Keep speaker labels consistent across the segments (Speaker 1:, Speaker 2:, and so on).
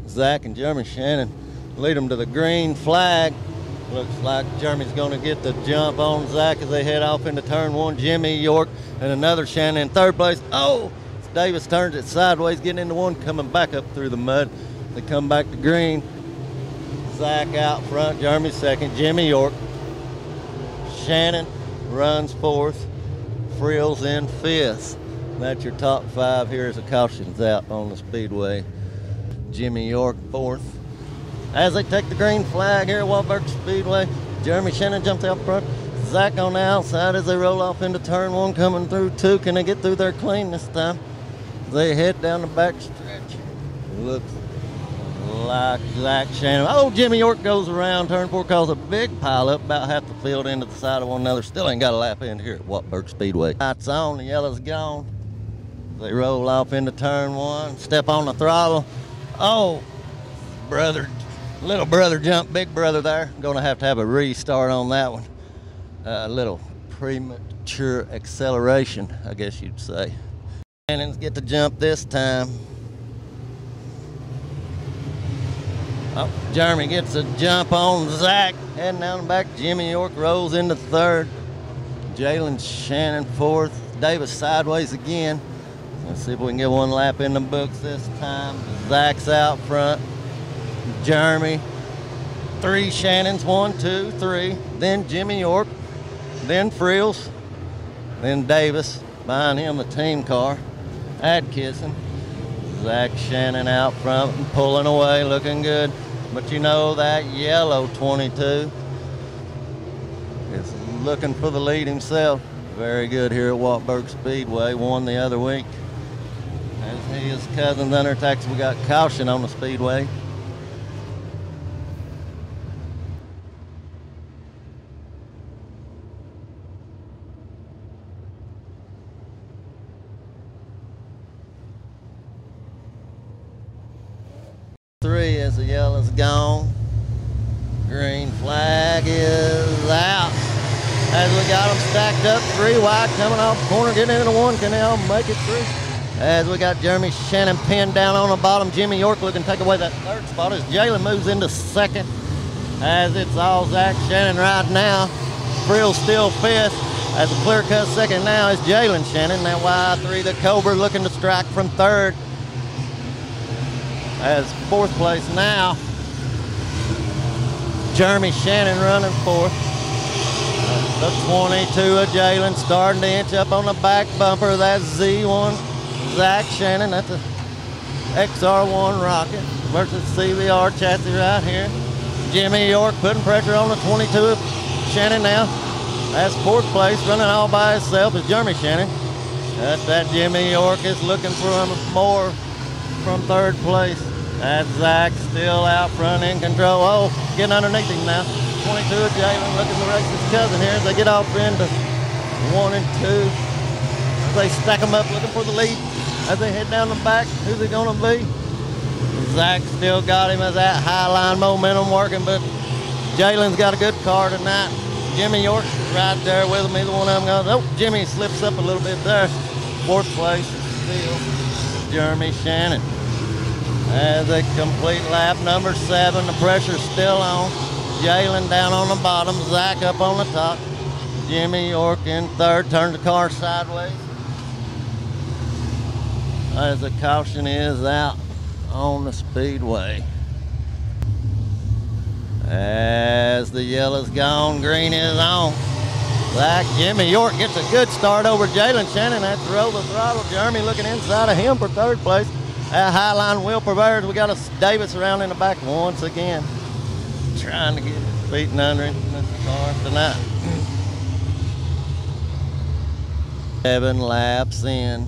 Speaker 1: Zach and Jeremy Shannon lead them to the green flag. Looks like Jeremy's going to get the jump on Zach as they head off into turn one. Jimmy York and another Shannon in third place. Oh, Davis turns it sideways, getting into one, coming back up through the mud. They come back to green. Zach out front, Jeremy second, Jimmy York. Shannon runs fourth, Frills in fifth. That's your top five here as the caution's out on the speedway. Jimmy York fourth. As they take the green flag here at Wartburg Speedway, Jeremy Shannon jumps out front. Zach on the outside as they roll off into turn one, coming through two. Can they get through there clean this time? They head down the back stretch. Looks like Zach Shannon. Oh, Jimmy York goes around turn four, causes a big pile up, about half the field into the side of one another. Still ain't got a lap in here at Wartburg Speedway. Lights on, the yellow's gone. They roll off into turn one, step on the throttle. Oh, little brother jumped big brother there. Gonna have to have a restart on that one. A little premature acceleration, I guess you'd say. Shannon's get the jump this time. Oh, Jeremy gets a jump on Zach. Heading down the back, Jimmy York rolls into third. Jalen Shannon fourth. Davis sideways again. Let's see if we can get one lap in the books this time. Zach's out front. Jeremy. Three Shannons, 1, 2, 3. Then Jimmy York. Then Frills. Then Davis. Behind him, the team car. Adkisson. Zach Shannon out front and pulling away, looking good. But you know that yellow 22 is looking for the lead himself. Very good here at Wartburg Speedway. Won the other week. As his cousin's under attack, we got caution on the speedway. Three as the yellow's gone. Green flag is out. As we got them stacked up, three wide coming off the corner, getting into one. Can they all make it through? As we got Jeremy Shannon pinned down on the bottom. Jimmy York looking to take away that third spot as Jalen moves into second. As it's all Zach Shannon right now. Frill still fifth. As a clear cut second now is Jalen Shannon. That Y3, the Cobra, looking to strike from third. As fourth place now, Jeremy Shannon running fourth. The 22 of Jalen starting to inch up on the back bumper. That's Z1, Zach Shannon. That's a XR1 Rocket versus CBR chassis right here. Jimmy York putting pressure on the 22 of Shannon now. That's fourth place, running all by himself is Jeremy Shannon. That Jimmy York is looking for more from third place. That's Zach still out front in control. Oh, getting underneath him now. 22 of Jalen looking to race his cousin here as they get off into 1 and 2. As they stack them up looking for the lead. As they head down the back, who's it gonna be? Zach still got him as that high line momentum working, but Jalen's got a good car tonight. Jimmy York right there with him. Either one of them goes. Oh, Jimmy slips up a little bit there. Fourth place is still Jeremy Shannon. As they complete lap number 7, the pressure's still on. Jalen down on the bottom, Zach up on the top. Jimmy York in third, turned the car sideways. As the caution is out on the speedway. As the yellow's gone, green is on. Zach, Jimmy York gets a good start over Jalen Shannon. That's roll the throttle. Jeremy looking inside of him for third place. That high line will prevails. We got a Davis around in the back once again. Trying to get his feet under him in this car tonight. 7 laps in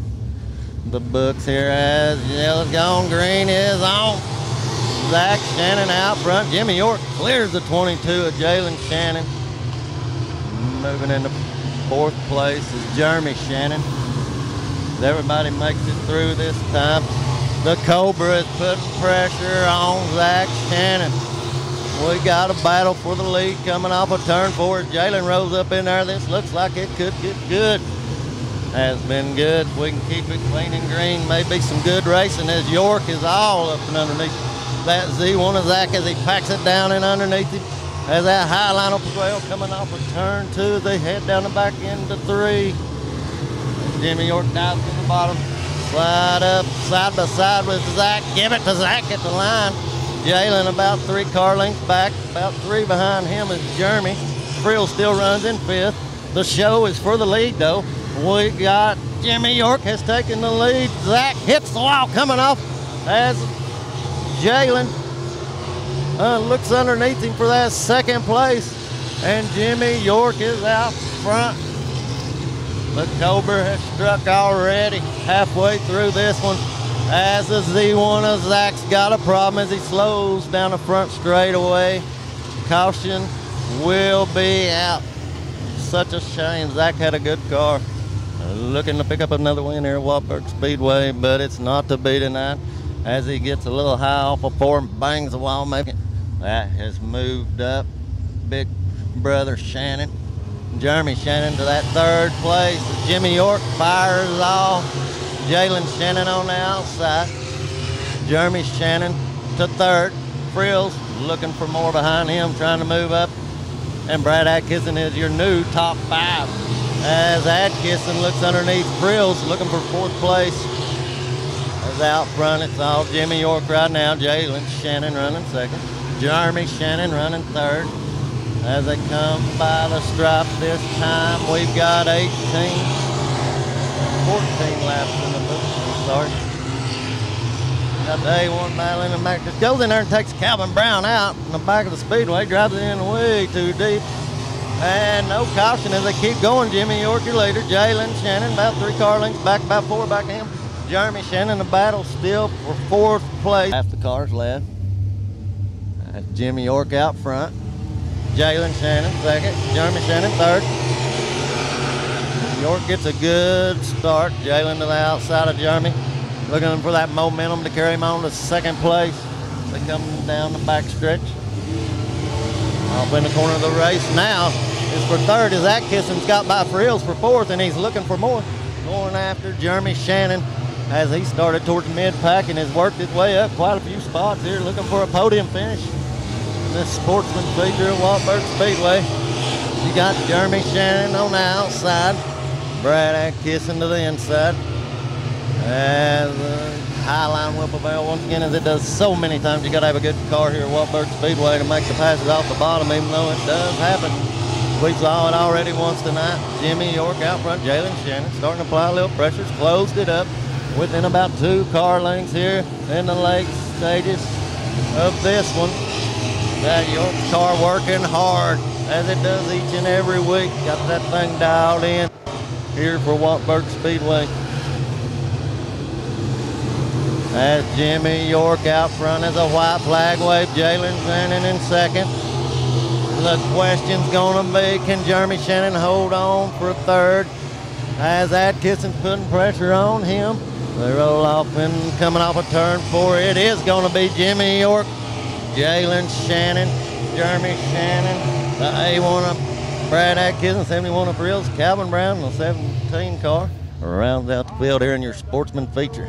Speaker 1: the books here as yellow's gone, green is on. Zach Shannon out front. Jimmy York clears the 22 of Jalen Shannon. Moving into fourth place is Jeremy Shannon. Everybody makes it through this time. The Cobra is putting pressure on Zach Shannon. We got a battle for the lead coming off of turn 4. Jalen rolls up in there. This looks like it could get good. Has been good. We can keep it clean and green. Maybe some good racing as York is all up and underneath that Z1 of Zach as he packs it down and underneath him. As that high line up well coming off of turn 2, they head down the back into 3. Jimmy York dives to the bottom. Slide up side by side with Zach. Give it to Zach at the line. Jalen about 3 car lengths back. About 3 behind him is Jeremy. Frill still runs in 5th. The show is for the lead though. We got Jimmy York has taken the lead. Zach hits the wall coming off as Jalen looks underneath him for that 2nd place. And Jimmy York is out front. The Cobra has struck already halfway through this one. As the Z1 of Zach's got a problem as he slows down the front straightaway. Caution will be out. Such a shame. Zach had a good car. Looking to pick up another win here at Wartburg Speedway, but it's not to be tonight. As he gets a little high off of 4 and bangs the wall making. That has moved up. Big brother Shannon. Jeremy Shannon to that 3rd place. Jimmy York fires off. Jalen Shannon on the outside. Jeremy Shannon to 3rd. Frills looking for more behind him, trying to move up. And Brad Atkinson is your new top 5. As Atkinson looks underneath Frills, looking for 4th place. As out front, it's all Jimmy York right now. Jalen Shannon running 2nd. Jeremy Shannon running 3rd. As they come by the stripe this time, we've got 14 laps in the book. Sorry. Got the A1 battle in the back. Just goes in there and takes Calvin Brown out in the back of the speedway, drives it in way too deep. And no caution as they keep going. Jimmy York, your leader. Jalen Shannon, about 3 car lengths back, about 4 back to him. Jeremy Shannon, the battle still for 4th place. Half the cars left. That's Jimmy York out front. Jalen Shannon 2nd, Jeremy Shannon 3rd. York gets a good start. Jalen to the outside of Jeremy, looking for that momentum to carry him on to 2nd place. They come down the back stretch. Off in the corner of the race now is for 3rd as Atkinson's got by Frills for 4th, and he's looking for more. Going after Jeremy Shannon as he started towards mid-pack and has worked his way up quite a few spots here, looking for a podium finish. This Sportsman feature at Wartburg Speedway. You got Jeremy Shannon on the outside, Brad Atkinson to the inside. As the high line whipple bell once again, as it does so many times, you got to have a good car here at Wartburg Speedway to make the passes off the bottom, even though it does happen. We saw it already once tonight. Jimmy York out front, Jalen Shannon starting to apply a little pressure, closed it up within about 2 car lengths here in the late stages of this one. That York car working hard as it does each and every week. Got that thing dialed in here for Wartburg Speedway. As Jimmy York out front as a white flag wave. Jalen Shannon in 2nd. The question's gonna be, can Jeremy Shannon hold on for 3rd? As Atkinson's putting pressure on him. They roll off and coming off a turn 4. It is gonna be Jimmy York, Jalen Shannon, Jeremy Shannon, the A1 of Brad Atkinson, 71 of Frills, Calvin Brown, the 17 car. Rounds out the field here in your Sportsman feature.